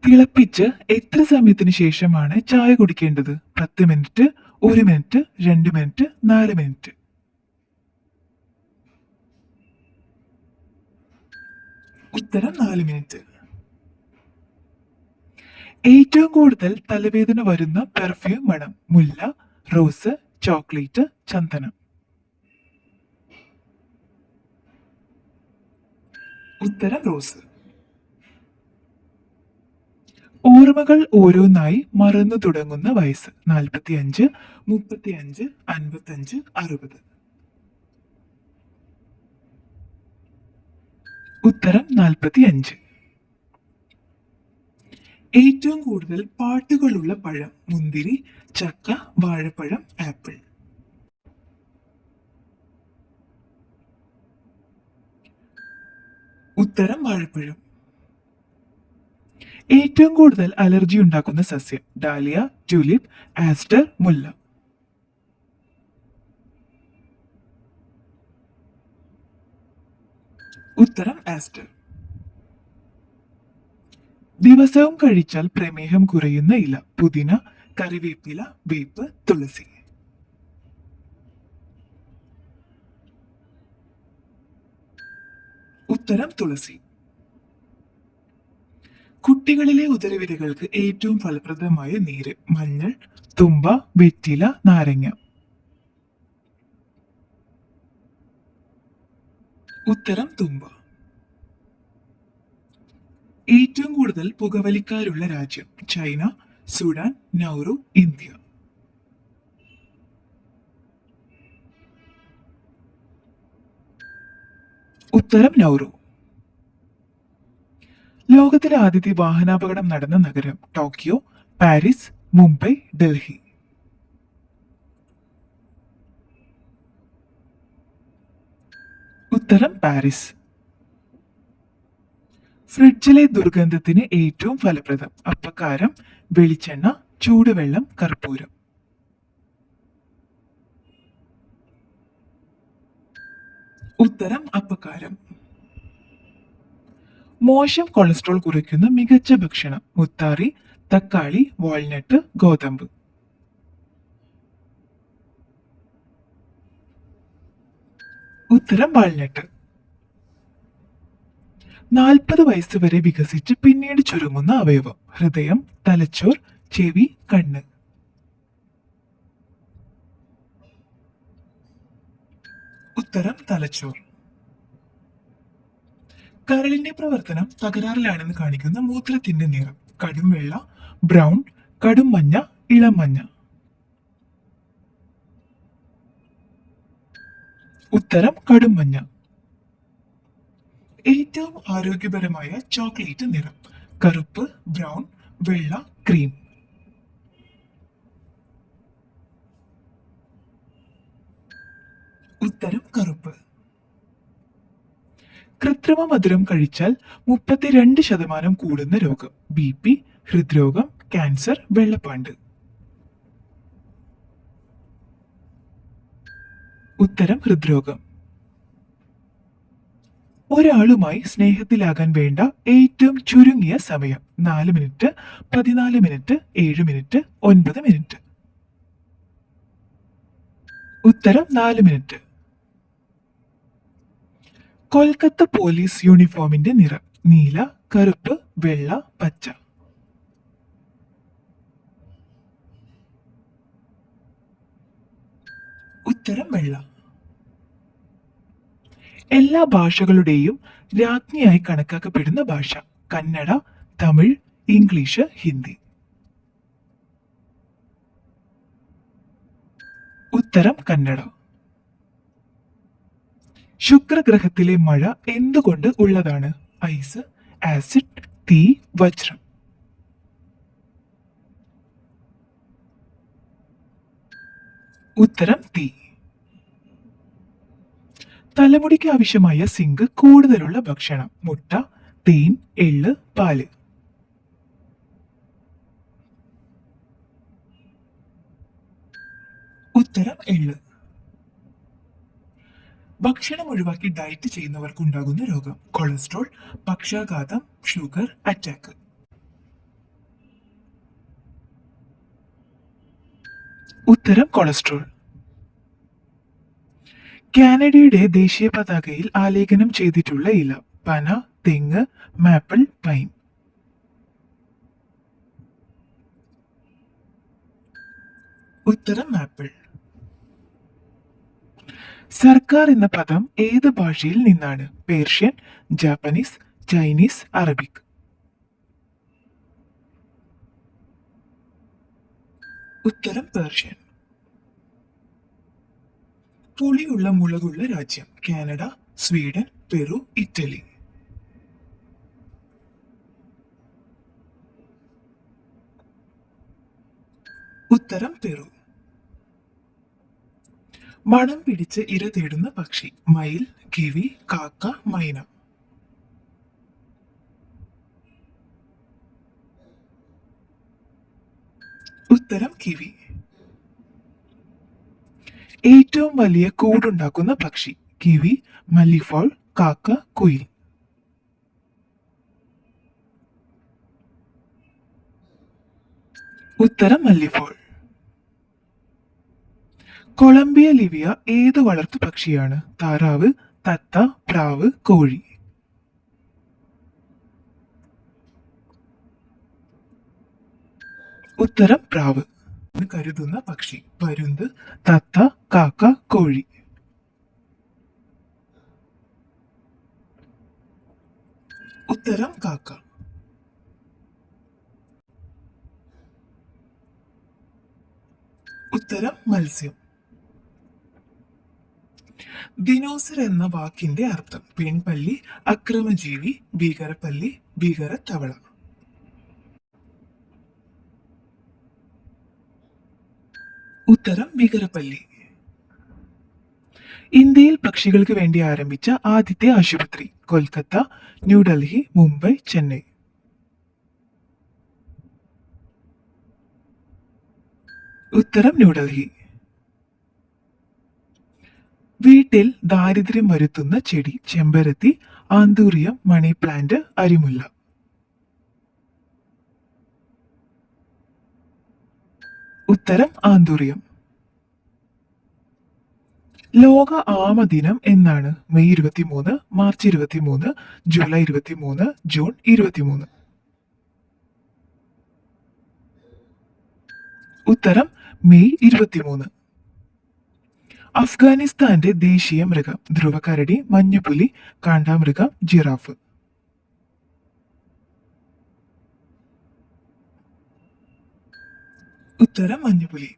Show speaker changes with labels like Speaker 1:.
Speaker 1: തിളപ്പിച്ച് എത്ര സമയത്തിന് ശേഷമാണ് ചായ കുടിക്കേണ്ടത്? 10 മിനിറ്റ്, 1 മിനിറ്റ്, 2 മിനിറ്റ്, 4 മിനിറ്റ്. ഉത്തരം 4 മിനിറ്റ്. ഏറ്റവും കൂടുതൽ തലവേദന വരുന്ന പെർഫ്യൂം മണം? മുല്ല, റോസ്, ചോക്ലേറ്റ്, ചന്ദനം. ഉത്തരം റോസ്. ഓർമ്മകൾ ഓരോന്നായി മറന്നു തുടങ്ങുന്ന വയസ്സ്? 45, 35, 55, 60. ഉത്തരം 45. ഏറ്റവും കൂടുതൽ പാട്ടുകളുള്ള പഴം? മുന്തിരി, ചക്ക, വാഴപ്പഴം, ആപ്പിൾ. ഉത്തരം വാഴപ്പഴം. ഏറ്റവും കൂടുതൽ അലർജി ഉണ്ടാക്കുന്ന സസ്യം? ഡാലിയ, ട്യൂലിപ്പ്, ആസ്റ്റർ, മുല്ല. ഉത്തരം ആസ്റ്റർ. ദിവസവും കഴിച്ചാൽ പ്രമേഹം കുറയുന്ന ഇല? പുതിന, കറിവേപ്പില, വേപ്പ്, തുളസി. ഉത്തരം തുളസി. കുട്ടികളിലെ ഉദരവിരകൾക്ക് ഏറ്റവും ഫലപ്രദമായ നീര്? മഞ്ഞൾ, തുമ്പ, വെറ്റില, നാരങ്ങ. ഉത്തരം തുമ്പ. ഏറ്റവും കൂടുതൽ പുകവലിക്കാരുള്ള രാജ്യം? China, Sudan, Nauru, India. ഉത്തരം നൗറു. ലോകത്തിലെ ആദ്യത്തെ വാഹനാപകടം നടന്ന നഗരം? Tokyo, Paris, Mumbai, Delhi. ഉത്തരം പാരീസ്. ഫ്രിഡ്ജിലെ ദുർഗന്ധത്തിന് ഏറ്റവും ഫലപ്രദം? അപ്പക്കാരം, വെളിച്ചെണ്ണ, ചൂടുവെള്ളം, കർപ്പൂരം. ഉത്തരം അപ്പക്കാരം. മോശം കൊളസ്ട്രോൾ കുറയ്ക്കുന്ന മികച്ച ഭക്ഷണം? മുത്താറി, തക്കാളി, വാൾനട്ട്, ഗോതമ്പ്. ഉത്തരം വാൾനട്ട്. 40 വയസ്സ് വരെ വികസിച്ച് പിന്നീട് ചുരുങ്ങുന്ന അവയവം? ഹൃദയം, തലച്ചോർ, ചെവി, കണ്ണ്. ഉത്തരം തലച്ചോർ. കരളിന്റെ പ്രവർത്തനം തകരാറിലാണെന്ന് കാണിക്കുന്ന മൂത്രത്തിന്റെ നിറം? കടും വെള്ള, ബ്രൗൺ, കടും മഞ്ഞ, ഇളം മഞ്ഞ. ഉത്തരം കടും മഞ്ഞ. ഏറ്റവും ആരോഗ്യപരമായ ചോക്ലേറ്റ് നിറം? കറുപ്പ്, ബ്രൗൺ, വെള്ള, ക്രീം. ഉത്തരം കറുപ്പ്. കൃത്രിമ മധുരം കഴിച്ചാൽ 32% കൂടുന്ന രോഗം? BP, ഹൃദ്രോഗം, ക്യാൻസർ, വെള്ളപ്പാണ്ട്. ഉത്തരം ഹൃദ്രോഗം. ഒരാളുമായി സ്നേഹത്തിലാകാൻ വേണ്ട ഏറ്റവും ചുരുങ്ങിയ സമയം? 4 മിനിറ്റ്, 14 മിനിറ്റ്, 7 മിനിറ്റ്, 9 മിനിറ്റ്. ഉത്തരം 4 മിനിറ്റ്. കൊൽക്കത്ത പോലീസ് യൂണിഫോമിന്റെ നിറം? നീല, കറുപ്പ്, വെള്ള, പച്ച. ഉത്തരം വെള്ള. എല്ലാ ഭാഷകളുടെയും രാജ്ഞിയായി കണക്കാക്കപ്പെടുന്ന ഭാഷ? കന്നഡ, തമിഴ്, ഇംഗ്ലീഷ്, ഹിന്ദി. ഉത്തരം കന്നഡ. ശുക്രഗ്രഹത്തിലെ മഴ എന്തുകൊണ്ട് ഉള്ളതാണ്? ഐസ്, ആസിഡ്, തീ, വജ്രം. ഉത്തരം തീ. തലമുടിക്ക് ആവശ്യമായ സിങ്ക് കൂടുതലുള്ള ഭക്ഷണം? മുട്ട, തേൻ, എള്ള്, പാല്. ഉത്തരം എള്ള്. ഭക്ഷണം ഒഴിവാക്കി ഡയറ്റ് ചെയ്യുന്നവർക്ക് ഉണ്ടാകുന്ന രോഗം? കൊളസ്ട്രോൾ, പക്ഷാഘാതം, ഷുഗർ, അറ്റാക്ക്. ഉത്തരം കൊളസ്ട്രോൾ. കാനഡയുടെ ദേശീയ പതാകയിൽ ആലേഖനം ചെയ്തിട്ടുള്ള ഇല. പന, തെങ്ങ്, മാപ്പിൾ, പൈൻ. ഉത്തരം മാപ്പിൾ. സർക്കാർ എന്ന പദം ഏത് ഭാഷയിൽ നിന്നാണ്? Persian, Japanese, Chinese, Arabic. ഉത്തരം പേർഷ്യൻ. പുളിയുള്ള മുളകുള്ള രാജ്യം. Canada, Sweden, Peru, Italy. ഉത്തരം പെറു. മണം പിടിച്ച് ഇര തേടുന്ന പക്ഷി. മയിൽ, കിവി, കാക്ക, മൈന. ഉത്തരം കിവി. ഏറ്റവും വലിയ കൂടുണ്ടാക്കുന്ന പക്ഷി. കിവി, മല്ലിഫോൾ, കാക്ക, കുയിൽ. ഉത്തരം മല്ലിഫോൾ. കൊളംബിയ ലിവിയ ഏത് വളർത്തു പക്ഷിയാണ്? താറാവ്, തത്ത, പ്രാവ്, കോഴി. ഉത്തരം പ്രാവ്. എന്ന് കരുതുന്ന പക്ഷി. പരുന്ത്, തത്ത, കാക്ക, കോഴി. ഉത്തരം കാക്ക. ഉത്തരം മത്സ്യം. ദിനോസർ എന്ന വാക്കിന്റെ അർത്ഥം. പെൺപല്ലി, അക്രമജീവി, ഭീകരപ്പല്ലി, ഭീകരത്തവള. ഉത്തരം ഭീകരപ്പല്ലി. ഇന്ത്യയിൽ പക്ഷികൾക്ക് വേണ്ടി ആരംഭിച്ച ആദ്യത്തെ ആശുപത്രി. കൊൽക്കത്ത, ന്യൂഡൽഹി, മുംബൈ, ചെന്നൈ. ഉത്തരം ന്യൂഡൽഹി. വീട്ടിൽ ദാരിദ്ര്യം വരുത്തുന്ന ചെടി. ചെമ്പരത്തി, ആന്തൂറിയം, മണി പ്ലാന്റ്, അരിമുല്ല. ഉത്തരം ആന്തൂറിയം. ലോക ആമ ദിനം എന്നാണ്? May 23, March 23, July 23, June 23. ഉത്തരം മെയ് 23. അഫ്ഗാനിസ്ഥാന്റെ ദേശീയ മൃഗം. ധ്രുവകരടി, മഞ്ഞുപുലി, കാണ്ടാമൃഗം, ജിറാഫ്. ഉത്തരം മഞ്ഞുപുലി.